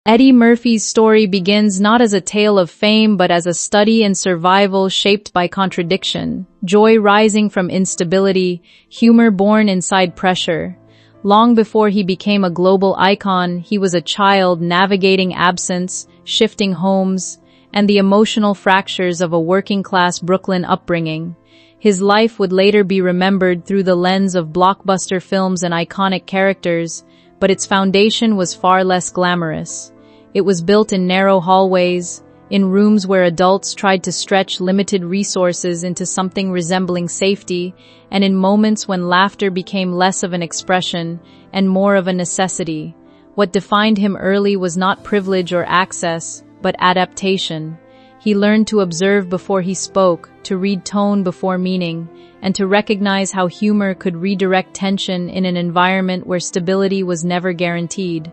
Eddie Murphy's story begins not as a tale of fame but as a study in survival shaped by contradiction, joy rising from instability, humor born inside pressure. Long before he became a global icon, he was a child navigating absence, shifting homes, and the emotional fractures of a working-class Brooklyn upbringing. His life would later be remembered through the lens of blockbuster films and iconic characters, but its foundation was far less glamorous. It was built in narrow hallways, in rooms where adults tried to stretch limited resources into something resembling safety, and in moments when laughter became less of an expression and more of a necessity. What defined him early was not privilege or access, but adaptation. He learned to observe before he spoke, to read tone before meaning, and to recognize how humor could redirect tension in an environment where stability was never guaranteed.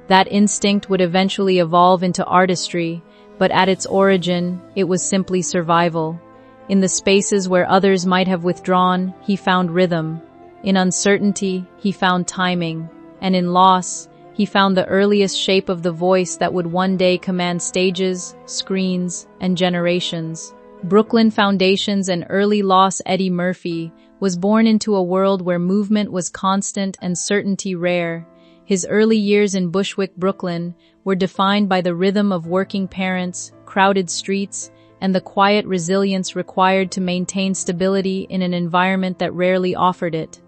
That instinct would eventually evolve into artistry, but at its origin, it was simply survival. In the spaces where others might have withdrawn, he found rhythm. In uncertainty, he found timing. And in loss, he found the earliest shape of the voice that would one day command stages, screens, and generations. Brooklyn Foundations and early loss. Eddie Murphy was born into a world where movement was constant and certainty rare. His early years in Bushwick, Brooklyn, were defined by the rhythm of working parents, crowded streets, and the quiet resilience required to maintain stability in an environment that rarely offered it.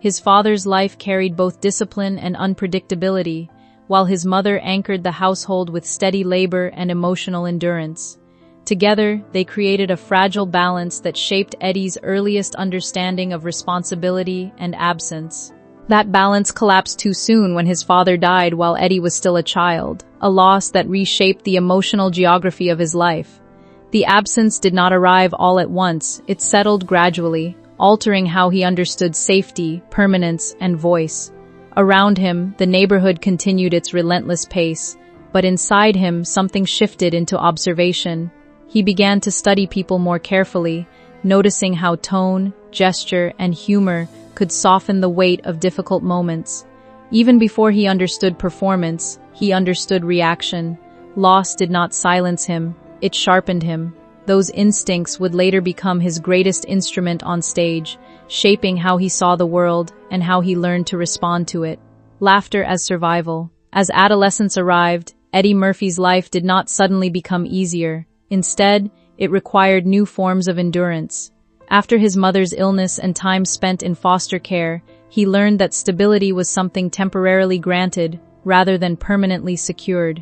His father's life carried both discipline and unpredictability, while his mother anchored the household with steady labor and emotional endurance. Together, they created a fragile balance that shaped Eddie's earliest understanding of responsibility and absence. That balance collapsed too soon when his father died while Eddie was still a child, a loss that reshaped the emotional geography of his life. The absence did not arrive all at once, it settled gradually, altering how he understood safety, permanence, and voice. Around him, the neighborhood continued its relentless pace, but inside him, something shifted into observation. He began to study people more carefully, noticing how tone, gesture, and humor could soften the weight of difficult moments. Even before he understood performance, he understood reaction. Loss did not silence him, it sharpened him. Those instincts would later become his greatest instrument on stage, shaping how he saw the world and how he learned to respond to it. Laughter as survival. As adolescence arrived, Eddie Murphy's life did not suddenly become easier. Instead, it required new forms of endurance. After his mother's illness and time spent in foster care, he learned that stability was something temporarily granted rather than permanently secured.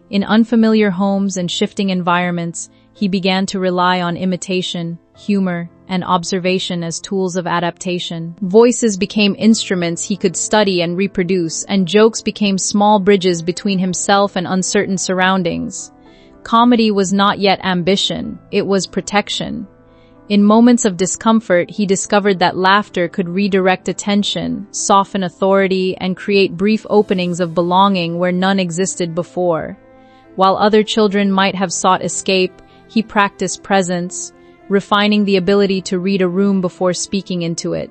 In unfamiliar homes and shifting environments, he began to rely on imitation, humor, and observation as tools of adaptation. Voices became instruments he could study and reproduce, and jokes became small bridges between himself and uncertain surroundings. Comedy was not yet ambition, it was protection. In moments of discomfort, he discovered that laughter could redirect attention, soften authority, and create brief openings of belonging where none existed before. While other children might have sought escape, he practiced presence, refining the ability to read a room before speaking into it.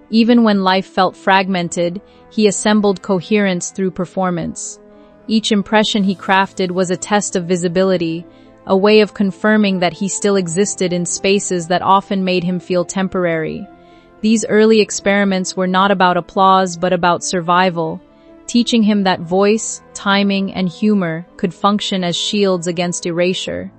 Even when life felt fragmented, he assembled coherence through performance. Each impression he crafted was a test of visibility, a way of confirming that he still existed in spaces that often made him feel temporary. These early experiments were not about applause but about survival, teaching him that voice, timing, and humor could function as shields against erasure.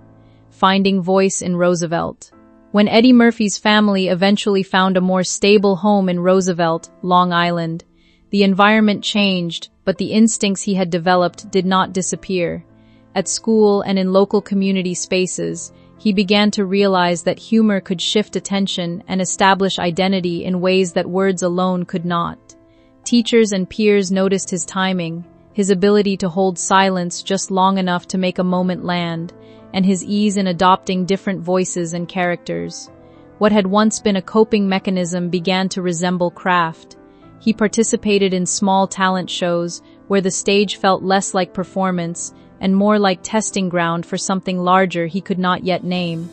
Finding voice in Roosevelt. When Eddie Murphy's family eventually found a more stable home in Roosevelt, Long Island, the environment changed, but the instincts he had developed did not disappear. At school and in local community spaces, he began to realize that humor could shift attention and establish identity in ways that words alone could not. Teachers and peers noticed his timing, his ability to hold silence just long enough to make a moment land, and his ease in adopting different voices and characters. What had once been a coping mechanism began to resemble craft. He participated in small talent shows where the stage felt less like performance and more like testing ground for something larger he could not yet name.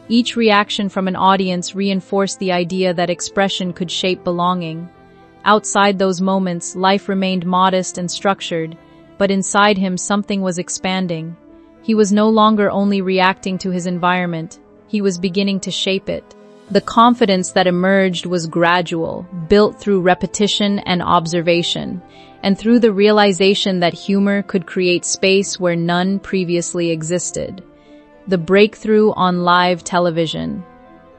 Each reaction from an audience reinforced the idea that expression could shape belonging. Outside those moments, life remained modest and structured. but inside him something was expanding. He was no longer only reacting to his environment, he was beginning to shape it. The confidence that emerged was gradual, built through repetition and observation, and through the realization that humor could create space where none previously existed. The breakthrough on live television.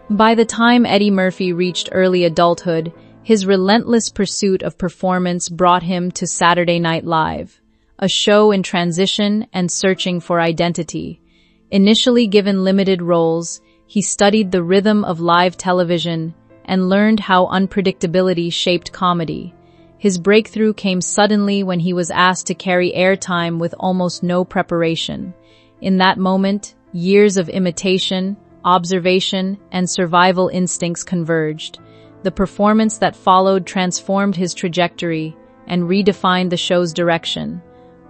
By the time Eddie Murphy reached early adulthood, his relentless pursuit of performance brought him to Saturday Night Live, a show in transition and searching for identity. Initially given limited roles, he studied the rhythm of live television and learned how unpredictability shaped comedy. His breakthrough came suddenly when he was asked to carry airtime with almost no preparation. In that moment, years of imitation, observation, and survival instincts converged. The performance that followed transformed his trajectory and redefined the show's direction.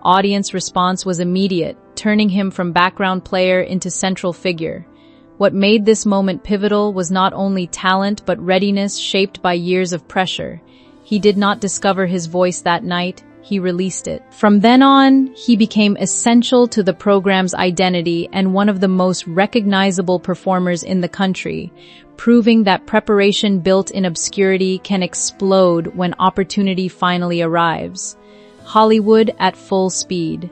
Audience response was immediate, turning him from background player into central figure. What made this moment pivotal was not only talent but readiness shaped by years of pressure. He did not discover his voice that night, he released it. From then on, he became essential to the program's identity and one of the most recognizable performers in the country, proving that preparation built in obscurity can explode when opportunity finally arrives. Hollywood at full speed.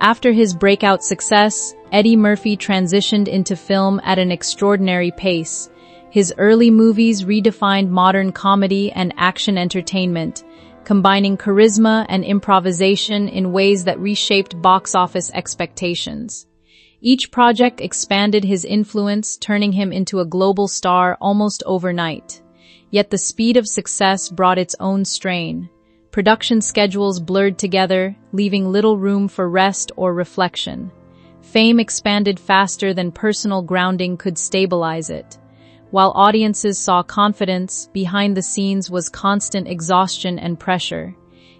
After his breakout success, Eddie Murphy transitioned into film at an extraordinary pace. His early movies redefined modern comedy and action entertainment, combining charisma and improvisation in ways that reshaped box office expectations. Each project expanded his influence, turning him into a global star almost overnight. Yet the speed of success brought its own strain. Production schedules blurred together, leaving little room for rest or reflection. Fame expanded faster than personal grounding could stabilize it. While audiences saw confidence, behind the scenes was constant exhaustion and pressure.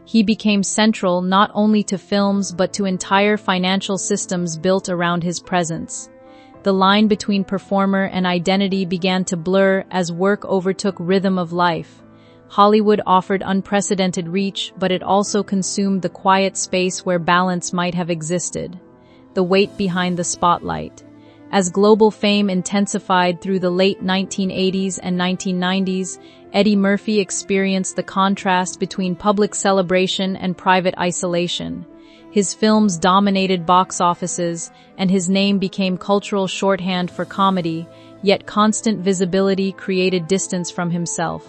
He became central not only to films but to entire financial systems built around his presence. The line between performer and identity began to blur as work overtook rhythm of life. Hollywood offered unprecedented reach, but it also consumed the quiet space where balance might have existed. The weight behind the spotlight. As global fame intensified through the late 1980s and 1990s, Eddie Murphy experienced the contrast between public celebration and private isolation. His films dominated box offices, and his name became cultural shorthand for comedy, yet constant visibility created distance from himself.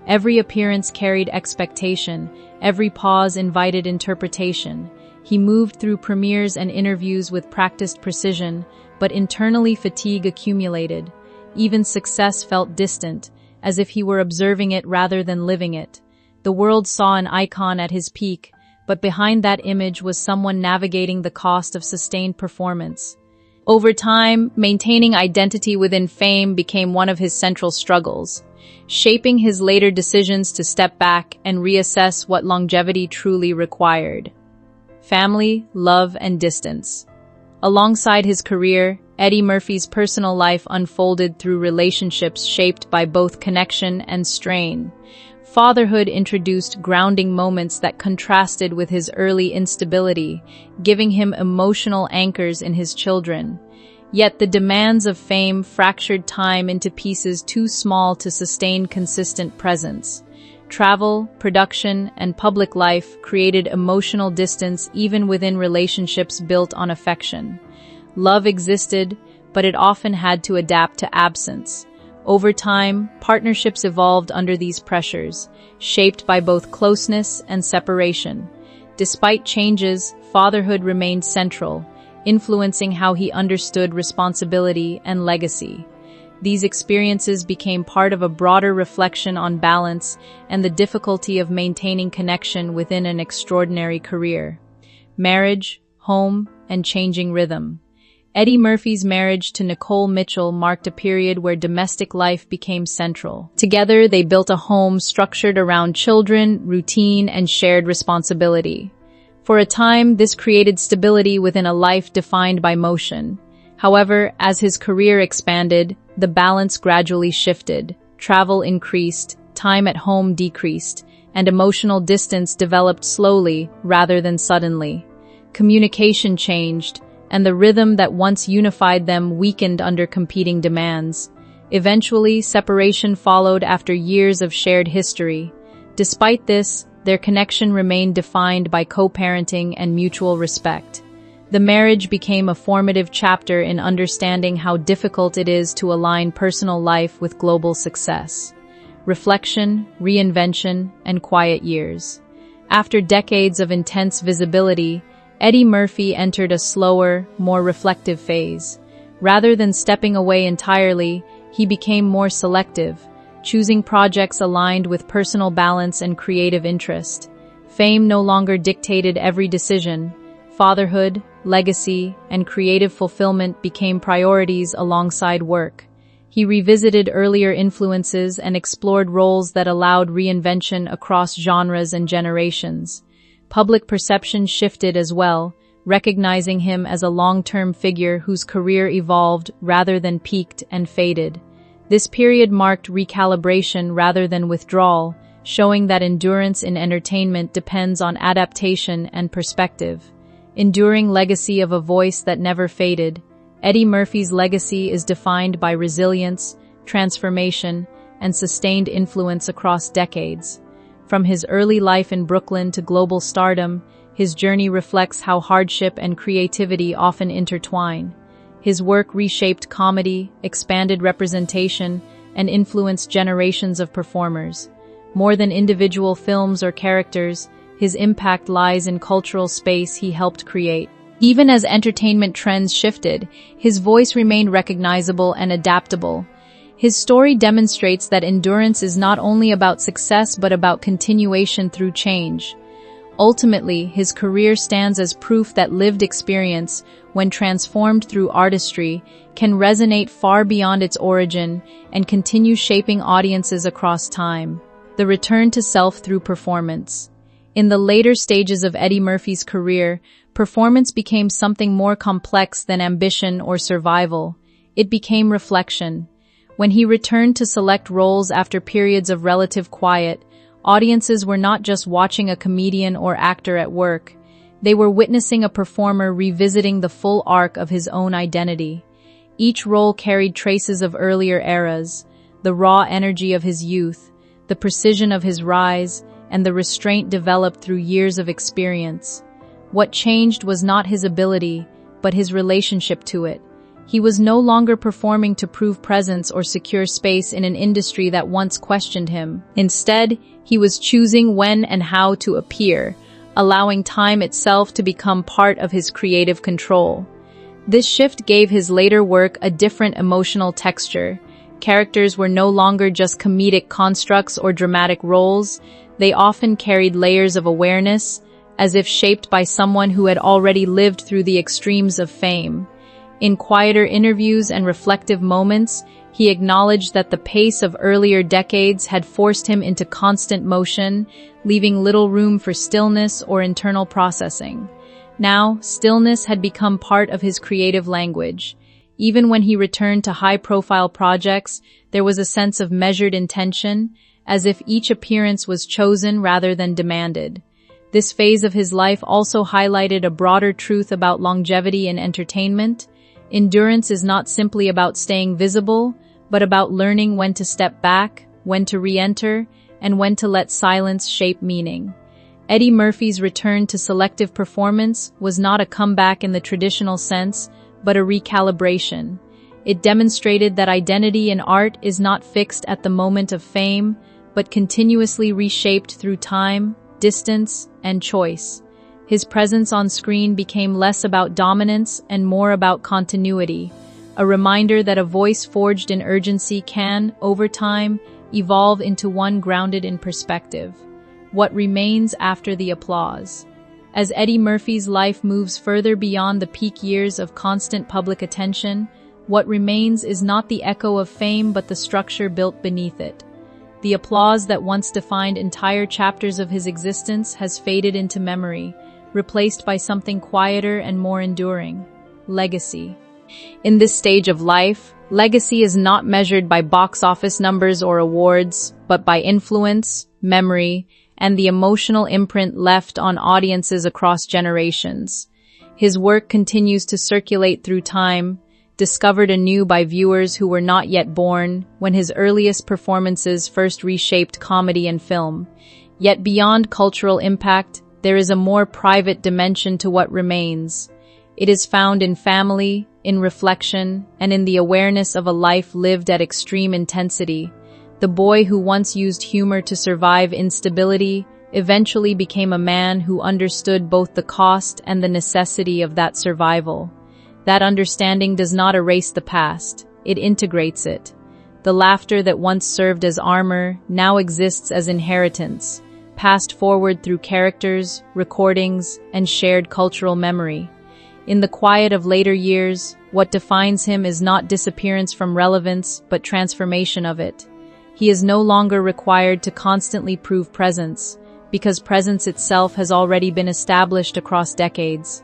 Every appearance carried expectation, every pause invited interpretation. He moved through premieres and interviews with practiced precision, but internally fatigue accumulated. Even success felt distant, as if he were observing it rather than living it. The world saw an icon at his peak, but behind that image was someone navigating the cost of sustained performance. Over time, maintaining identity within fame became one of his central struggles, shaping his later decisions to step back and reassess what longevity truly required. Family, love, and distance. Alongside his career, Eddie Murphy's personal life unfolded through relationships shaped by both connection and strain. Fatherhood introduced grounding moments that contrasted with his early instability, giving him emotional anchors in his children. Yet the demands of fame fractured time into pieces too small to sustain consistent presence. Travel, production, and public life created emotional distance even within relationships built on affection. Love existed, but it often had to adapt to absence. Over time, partnerships evolved under these pressures, shaped by both closeness and separation. Despite changes, fatherhood remained central, influencing how he understood responsibility and legacy. These experiences became part of a broader reflection on balance and the difficulty of maintaining connection within an extraordinary career. Marriage, home, and changing rhythm. Eddie Murphy's marriage to Nicole Mitchell marked a period where domestic life became central. Together, they built a home structured around children, routine, and shared responsibility. For a time, this created stability within a life defined by motion. However, as his career expanded, the balance gradually shifted. Travel increased, time at home decreased, and emotional distance developed slowly rather than suddenly. communication changed, and the rhythm that once unified them weakened under competing demands. Eventually, separation followed after years of shared history. Despite this, their connection remained defined by co-parenting and mutual respect. The marriage became a formative chapter in understanding how difficult it is to align personal life with global success. Reflection, reinvention, and quiet years. After decades of intense visibility, Eddie Murphy entered a slower, more reflective phase. Rather than stepping away entirely, he became more selective, choosing projects aligned with personal balance and creative interest. Fame no longer dictated every decision. Fatherhood, legacy, and creative fulfillment became priorities alongside work. He revisited earlier influences and explored roles that allowed reinvention across genres and generations. Public perception shifted as well, recognizing him as a long-term figure whose career evolved rather than peaked and faded. This period marked recalibration rather than withdrawal, showing that endurance in entertainment depends on adaptation and perspective. Enduring legacy of a voice that never faded, Eddie Murphy's legacy is defined by resilience, transformation, and sustained influence across decades. From his early life in Brooklyn to global stardom, his journey reflects how hardship and creativity often intertwine. His work reshaped comedy, expanded representation, and influenced generations of performers. More than individual films or characters, his impact lies in cultural space he helped create. Even as entertainment trends shifted, his voice remained recognizable and adaptable. His story demonstrates that endurance is not only about success but about continuation through change. Ultimately, his career stands as proof that lived experience, when transformed through artistry, can resonate far beyond its origin and continue shaping audiences across time. The return to self through performance. In the later stages of Eddie Murphy's career, performance became something more complex than ambition or survival. It became reflection. When he returned to select roles after periods of relative quiet, audiences were not just watching a comedian or actor at work. They were witnessing a performer revisiting the full arc of his own identity. Each role carried traces of earlier eras, the raw energy of his youth, the precision of his rise, and the restraint developed through years of experience. What changed was not his ability, but his relationship to it. He was no longer performing to prove presence or secure space in an industry that once questioned him. Instead, he was choosing when and how to appear, allowing time itself to become part of his creative control. This shift gave his later work a different emotional texture. Characters were no longer just comedic constructs or dramatic roles. They often carried layers of awareness, as if shaped by someone who had already lived through the extremes of fame. In quieter interviews and reflective moments, he acknowledged that the pace of earlier decades had forced him into constant motion, leaving little room for stillness or internal processing. Now, stillness had become part of his creative language. Even when he returned to high-profile projects, there was a sense of measured intention, as if each appearance was chosen rather than demanded. This phase of his life also highlighted a broader truth about longevity in entertainment. Endurance is not simply about staying visible, but about learning when to step back, when to re-enter, and when to let silence shape meaning. Eddie Murphy's return to selective performance was not a comeback in the traditional sense, but a recalibration. It demonstrated that identity in art is not fixed at the moment of fame, but continuously reshaped through time, distance, and choice. His presence on screen became less about dominance and more about continuity, a reminder that a voice forged in urgency can, over time, evolve into one grounded in perspective. What remains after the applause? As Eddie Murphy's life moves further beyond the peak years of constant public attention, what remains is not the echo of fame but the structure built beneath it. The applause that once defined entire chapters of his existence has faded into memory, replaced by something quieter and more enduring: legacy. In this stage of life, legacy is not measured by box office numbers or awards, but by influence, memory, and the emotional imprint left on audiences across generations. His work continues to circulate through time, discovered anew by viewers who were not yet born when his earliest performances first reshaped comedy and film. Yet beyond cultural impact, there is a more private dimension to what remains. It is found in family, in reflection, and in the awareness of a life lived at extreme intensity. The boy who once used humor to survive instability eventually became a man who understood both the cost and the necessity of that survival. That understanding does not erase the past, it integrates it. The laughter that once served as armor now exists as inheritance, passed forward through characters, recordings, and shared cultural memory. In the quiet of later years, what defines him is not disappearance from relevance, but transformation of it. He is no longer required to constantly prove presence, because presence itself has already been established across decades.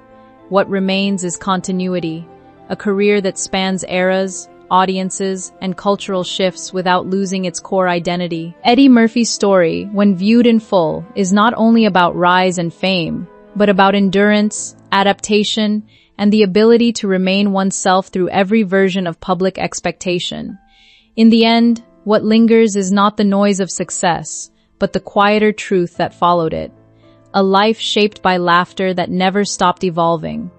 What remains is continuity, a career that spans eras, audiences, and cultural shifts without losing its core identity. Eddie Murphy's story, when viewed in full, is not only about rise and fame, but about endurance, adaptation, and the ability to remain oneself through every version of public expectation. In the end, what lingers is not the noise of success, but the quieter truth that followed it. A life shaped by laughter that never stopped evolving.